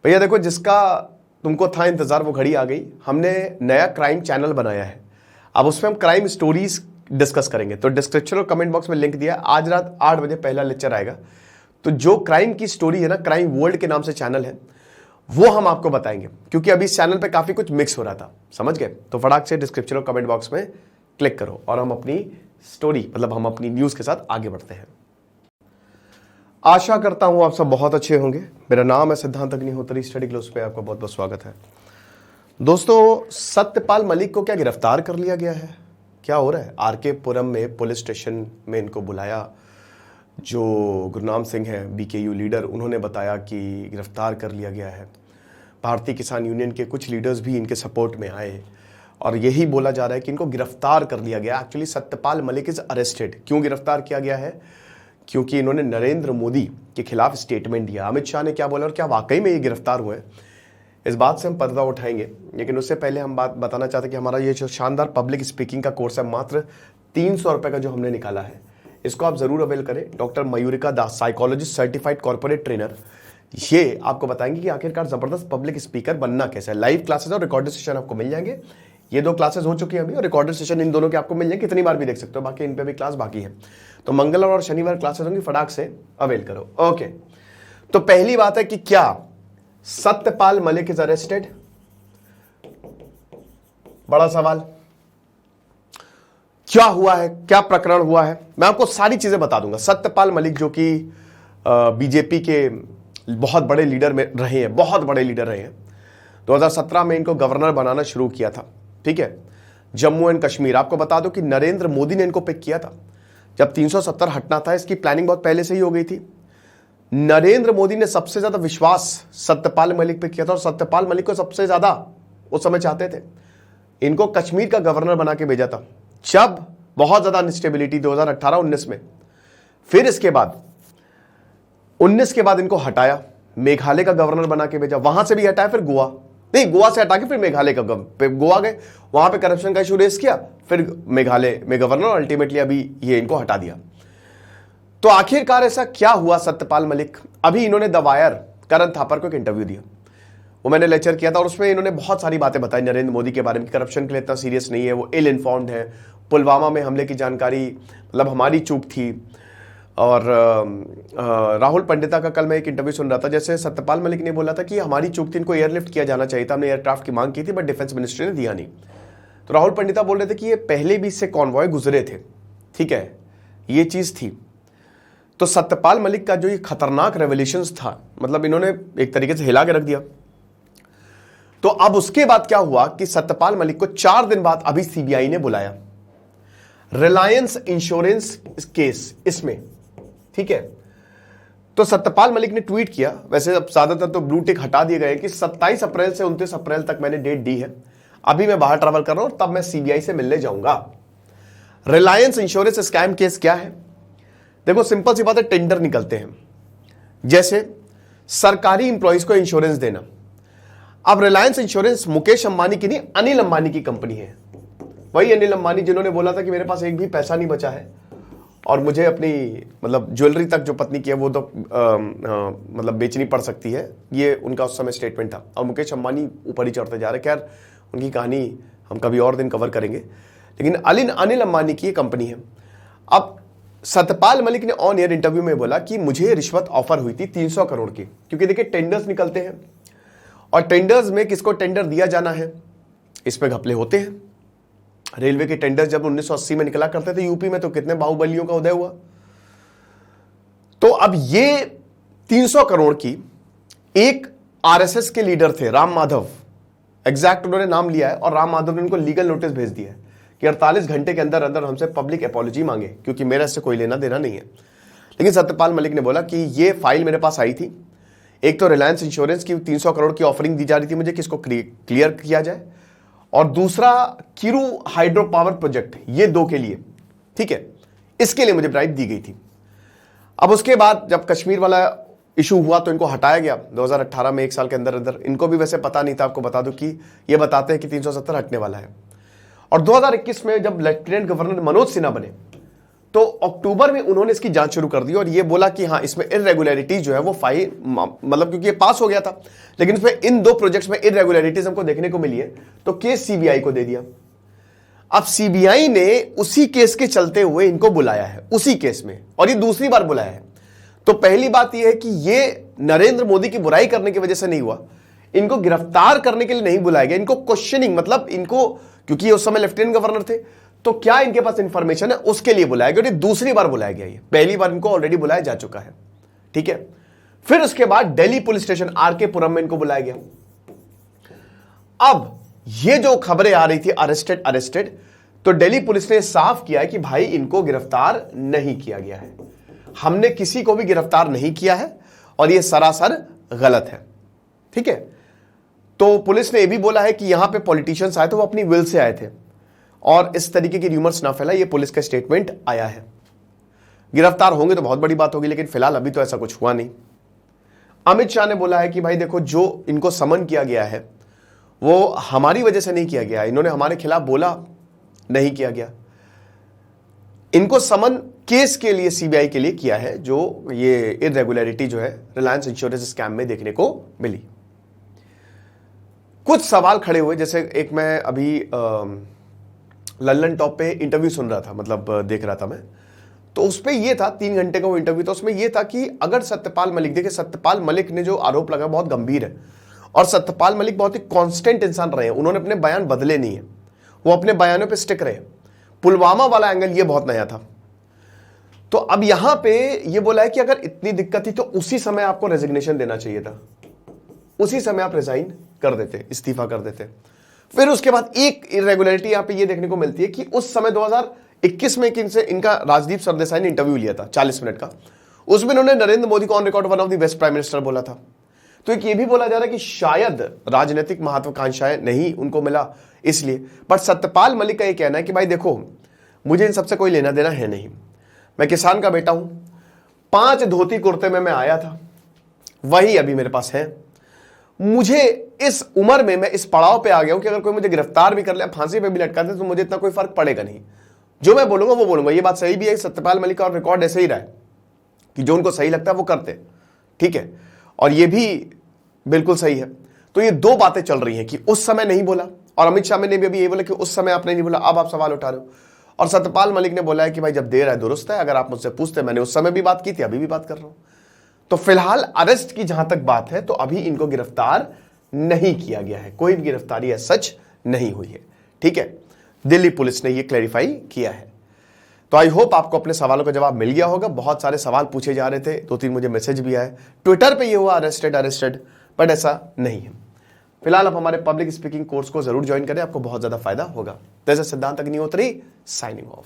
भैया देखो, जिसका तुमको था इंतजार वो घड़ी आ गई। हमने नया क्राइम चैनल बनाया है, अब उसमें हम क्राइम स्टोरीज डिस्कस करेंगे। तो डिस्क्रिप्शन और कमेंट बॉक्स में लिंक दिया है। आज रात 8 बजे पहला लेक्चर आएगा। तो जो क्राइम की स्टोरी है ना, क्राइम वर्ल्ड के नाम से चैनल है, वो हम आपको बताएंगे, क्योंकि अभी इस चैनल पे काफी कुछ मिक्स हो रहा था, समझ गए। तो फटाक से डिस्क्रिप्शन और कमेंट बॉक्स में क्लिक करो और हम अपनी स्टोरी, मतलब हम अपनी न्यूज के साथ आगे बढ़ते हैं। आशा करता हूं आप सब बहुत अच्छे होंगे। मेरा नाम है सिद्धांत अग्निहोत्री, स्टडी ग्लोस पे आपका बहुत बहुत स्वागत है। दोस्तों, सत्यपाल मलिक को क्या गिरफ्तार कर लिया गया है? क्या हो रहा है? आरके पुरम में पुलिस स्टेशन में इनको बुलाया। जो गुरनाम सिंह है, बीकेयू लीडर, उन्होंने बताया कि गिरफ्तार कर लिया गया है। भारतीय किसान यूनियन के कुछ लीडर्स भी इनके सपोर्ट में आए और यही बोला जा रहा है कि इनको गिरफ्तार कर लिया गया। Actually Satyapal Malik is arrested. क्यों गिरफ्तार किया गया है? क्योंकि इन्होंने नरेंद्र मोदी के खिलाफ स्टेटमेंट दिया। अमित शाह ने क्या बोला और क्या वाकई में ये गिरफ्तार हुए, इस बात से हम पर्दा उठाएंगे। लेकिन उससे पहले हम बात बताना चाहते हैं कि हमारा ये जो शानदार पब्लिक स्पीकिंग का कोर्स है, मात्र 300 रुपये का जो हमने निकाला है, इसको आप जरूर अवेल करें। डॉक्टर मयूरिका दास, साइकोलॉजिस्ट, सर्टिफाइड कॉर्पोरेट ट्रेनर, ये आपको बताएंगे कि आखिरकार जबरदस्त पब्लिक स्पीकर बनना कैसे है। लाइव क्लासेस और रिकॉर्डेड सेशन आपको मिल जाएंगे। ये 2 क्लासेस हो चुकी हैं अभी, और रिकॉर्डेड सेशन इन दोनों के आपको मिल जाएंगे, कितनी बार भी देख सकते हो। बाकी इन पे भी क्लास बाकी है। तो मंगलवार और शनिवार क्लासेस होंगी, फटाक से अवेल करो। ओके, तो पहली बात है कि क्या सत्यपाल मलिक इज अरेस्टेड? बड़ा सवाल। क्या हुआ है, क्या प्रकरण हुआ है, मैं आपको सारी चीजें बता दूंगा। सत्यपाल मलिक जो कि बीजेपी के बहुत बड़े लीडर में रहे हैं, बहुत बड़े लीडर रहे हैं। 2017 में इनको गवर्नर बनाना शुरू किया था, ठीक है, जम्मू एंड कश्मीर। आपको बता दो कि नरेंद्र मोदी ने इनको पिक किया था। जब 370 हटना था, इसकी प्लानिंग बहुत पहले से ही हो गई थी। नरेंद्र मोदी ने सबसे ज्यादा विश्वास सत्यपाल मलिक पे किया था, और सत्यपाल मलिक को सबसे ज्यादा उस समय चाहते थे। इनको कश्मीर का गवर्नर बना के भेजा था जब बहुत ज्यादा अनस्टेबिलिटी 2018-19 में। फिर इसके बाद 19 के बाद इनको हटाया, मेघालय का गवर्नर बना के भेजा, वहां से भी हटाया, फिर गोवा, नहीं गोवा से हटा के फिर मेघालय का गोवा गए, वहां पे करप्शन का इशू रेस किया, फिर मेघालय में गवर्नर, अल्टीमेटली अभी ये इनको हटा दिया। तो आखिरकार ऐसा क्या हुआ सत्यपाल मलिक? अभी इन्होंने द वायर करण थापर को एक इंटरव्यू दिया, वो मैंने लेक्चर किया था, और उसमें इन्होंने बहुत सारी बातें बताई नरेंद्र मोदी के बारे में। करप्शन के लिए इतना सीरियस नहीं है, वो इल इन्फॉर्म्ड है, पुलवामा में हमले की जानकारी मतलब हमारी चूक थी। और राहुल पंडिता का कल मैं एक इंटरव्यू सुन रहा था, जैसे सत्यपाल मलिक ने बोला था कि हमारी चूक थी, इनको एयरलिफ्ट किया जाना चाहिए था, हमने एयरक्राफ्ट की मांग की थी, बट डिफेंस मिनिस्ट्री ने दिया नहीं। तो राहुल पंडिता बोल रहे थे कि ये पहले भी इससे कॉन्वॉय गुजरे थे, ठीक है, ये चीज थी। तो सत्यपाल मलिक का जो ये खतरनाक रेवल्यूशंस था, मतलब इन्होंने एक तरीके से हिला के रख दिया। तो अब उसके बाद क्या हुआ कि सत्यपाल मलिक को 4 दिन बाद अभी सीबीआई ने बुलाया, रिलायंस इंश्योरेंस केस इसमें, ठीक है। तो सत्यपाल मलिक ने ट्वीट किया, वैसे अब ज्यादातर तो ब्लू टिक हटा दिए गए, कि 27 अप्रैल से 29 अप्रैल तक मैंने डेट दी है, अभी मैं बाहर ट्रैवल कर रहा हूं, तब मैं सीबीआई से मिलने जाऊंगा। रिलायंस इंश्योरेंस स्कैम केस क्या है? देखो सिंपल सी बात है, टेंडर निकलते हैं, जैसे सरकारी इंप्लॉइज को इंश्योरेंस देना। अब रिलायंस इंश्योरेंस मुकेश अंबानी की नहीं, अनिल अंबानी की कंपनी है। वही अनिल अंबानी जिन्होंने बोला था कि मेरे पास एक भी पैसा नहीं बचा है और मुझे अपनी मतलब ज्वेलरी तक जो पत्नी की है वो तो मतलब बेचनी पड़ सकती है, ये उनका उस समय स्टेटमेंट था। और मुकेश अंबानी ऊपर ही चढ़ते जा रहे। खैर उनकी कहानी हम कभी और दिन कवर करेंगे, लेकिन अनिल अंबानी की कंपनी है। अब सत्यपाल मलिक ने ऑन एयर इंटरव्यू में बोला कि मुझे रिश्वत ऑफर हुई थी 300 करोड़ की, क्योंकि देखिए टेंडर्स निकलते हैं और टेंडर्स में किसको टेंडर दिया जाना है, इसमें घपले होते हैं। रेलवे के टेंडर्स जब 1980 में निकला करते थे यूपी में, तो कितने बाहुबलियों का उदय हुआ। तो अब ये 300 करोड़ की, एक आरएसएस के लीडर थे राम माधव, एग्जैक्ट उन्होंने नाम लिया है, और राम माधव ने उनको लीगल नोटिस भेज दिया है कि 48 घंटे के अंदर अंदर हमसे पब्लिक अपॉलॉजी मांगे, क्योंकि मेरा इससे कोई लेना देना नहीं है। लेकिन सत्यपाल मलिक ने बोला कि ये फाइल मेरे पास आई थी, एक तो रिलायंस इंश्योरेंस की 300 करोड़ की ऑफरिंग दी जा रही थी मुझे, किसको क्लियर किया जाए, और दूसरा किरू हाइड्रो पावर प्रोजेक्ट, ये 2 के लिए, ठीक है, इसके लिए मुझे ब्राइब दी गई थी। अब उसके बाद जब कश्मीर वाला इशू हुआ तो इनको हटाया गया 2018 में, 1 साल के अंदर अंदर। इनको भी वैसे पता नहीं था, आपको बता दूं कि ये बताते हैं कि 370 हटने वाला है। और 2021 में जब लेफ्टिनेंट गवर्नर मनोज सिन्हा बने, तो अक्टूबर में उन्होंने इसकी जांच शुरू कर दी और ये बोला कि हाँ इसमें इरेगुलरिटीज जो है वो फाइल मतलब क्योंकि ये पास हो गया था, लेकिन इसमें इन 2 प्रोजेक्ट्स में इरेगुलरिटीज हमको देखने को मिली है, तो केस सीबीआई को दे दिया। अब सीबीआई ने उसी केस के चलते हुए इनको बुलाया है, उसी केस में, और ये दूसरी बार बुलाया है। तो पहली बात यह है कि ये नरेंद्र मोदी की बुराई करने की वजह से नहीं हुआ, इनको गिरफ्तार करने के लिए नहीं बुलाया गया, इनको क्वेश्चनिंग मतलब इनको, क्योंकि ये उस समय लेफ्टिनेंट गवर्नर थे, तो क्या इनके पास इंफॉर्मेशन है उसके लिए बुलाया गया। और ये दूसरी बार बुलाया गया, ये पहली बार इनको ऑलरेडी बुलाया जा चुका है, ठीक है। फिर उसके बाद दिल्ली पुलिस स्टेशन आरके पुरम में इनको बुलाया गया। अब ये जो खबरें आ रही थी अरेस्टेड, तो दिल्ली पुलिस ने साफ किया है कि भाई इनको गिरफ्तार नहीं किया गया है, हमने किसी को भी गिरफ्तार नहीं किया है और यह सरासर गलत है, ठीक है। तो पुलिस ने यह भी बोला है कि यहां पे पॉलिटिशियंस आए थे, वो अपनी विल से आए थे और इस तरीके की र्यूमर्स ना फैला, ये पुलिस का स्टेटमेंट आया है। गिरफ्तार होंगे तो बहुत बड़ी बात होगी, लेकिन फिलहाल अभी तो ऐसा कुछ हुआ नहीं। अमित शाह ने बोला है कि भाई देखो, जो इनको समन किया गया है वो हमारी वजह से नहीं किया गया, इन्होंने हमारे खिलाफ बोला नहीं किया गया, इनको समन केस के लिए सीबीआई के लिए किया है, जो ये इरेगुलरिटी जो है रिलायंस इंश्योरेंस स्कैम में देखने को मिली। कुछ सवाल खड़े हुए, जैसे एक मैं अभी लल्लन टॉप पे इंटरव्यू सुन रहा था, मतलब देख रहा था मैं, तो उस पर यह था 3 घंटे का वो इंटरव्यू था, उसमें यह था कि अगर सत्यपाल मलिक, देखिए सत्यपाल मलिक ने जो आरोप लगा बहुत गंभीर है और सत्यपाल मलिक बहुत ही कांस्टेंट इंसान रहे हैं, उन्होंने अपने बयान बदले नहीं है, वो अपने बयानों पे स्टिक रहे। पुलवामा वाला एंगल ये बहुत नया था। तो अब यहां पे ये बोला है कि अगर इतनी दिक्कत थी तो उसी समय आपको रेजिग्नेशन देना चाहिए था, उसी समय आप रिजाइन कर देते, इस्तीफा कर देते। फिर उसके बाद एक इरेगुलरिटी यहां पे ये देखने को मिलती है कि उस समय 2021 में इनका राजदीप सरदेसाई ने इंटरव्यू लिया था 40 मिनट का, उसमें उन्होंने नरेंद्र मोदी को on record one of the best prime minister बोला था। तो एक ये भी बोला जा रहा है कि शायद राजनीतिक महत्वाकांक्षाएं नहीं उनको मिला इसलिए, पर सत्यपाल मलिक का ये कहना है कि भाई देखो, मुझे इन सबसे कोई लेना देना है नहीं, मैं किसान का बेटा हूं, 5 धोती कुर्ते में मैं आया था, वही अभी मेरे पास है, मुझे इस उम्र में मैं इस पड़ाव पे आ गया हूं कि अगर कोई मुझे गिरफ्तार भी कर ले, फांसी पे भी लटका दे, तो मुझे इतना कोई फर्क पड़ेगा नहीं, जो मैं बोलूंगा वो बोलूंगा। ये बात सही भी है, सत्यपाल मलिक का रिकॉर्ड ऐसे ही रहा है कि जो उनको सही लगता है वो करते, ठीक है, और ये भी बिल्कुल सही है। तो ये 2 बातें चल रही हैं कि उस समय नहीं बोला, और अमित शाह ने भी अभी ये बोला कि उस समय आपने नहीं बोला, अब आप सवाल उठा रहे हो। और सत्यपाल मलिक ने बोला है कि भाई जब देर है दुरुस्त है, अगर आप मुझसे पूछते, मैंने उस समय भी बात की थी, अभी भी बात कर रहा हूं। तो फिलहाल अरेस्ट की जहां तक बात है, तो अभी इनको गिरफ्तार नहीं किया गया है, कोई गिरफ्तारी सच नहीं हुई है, ठीक है। दिल्ली पुलिस ने यह क्लैरिफाई किया है। तो आई होप आपको अपने सवालों का जवाब मिल गया होगा। बहुत सारे सवाल पूछे जा रहे थे, 2-3 मुझे मैसेज भी आए, ट्विटर पे ये हुआ अरेस्टेड, बट ऐसा नहीं है। फिलहाल आप हमारे पब्लिक स्पीकिंग कोर्स को जरूर ज्वाइन करें, आपको बहुत ज्यादा फायदा होगा। जैसे सिद्धांत अग्निहोत्री साइनिंग ऑफ।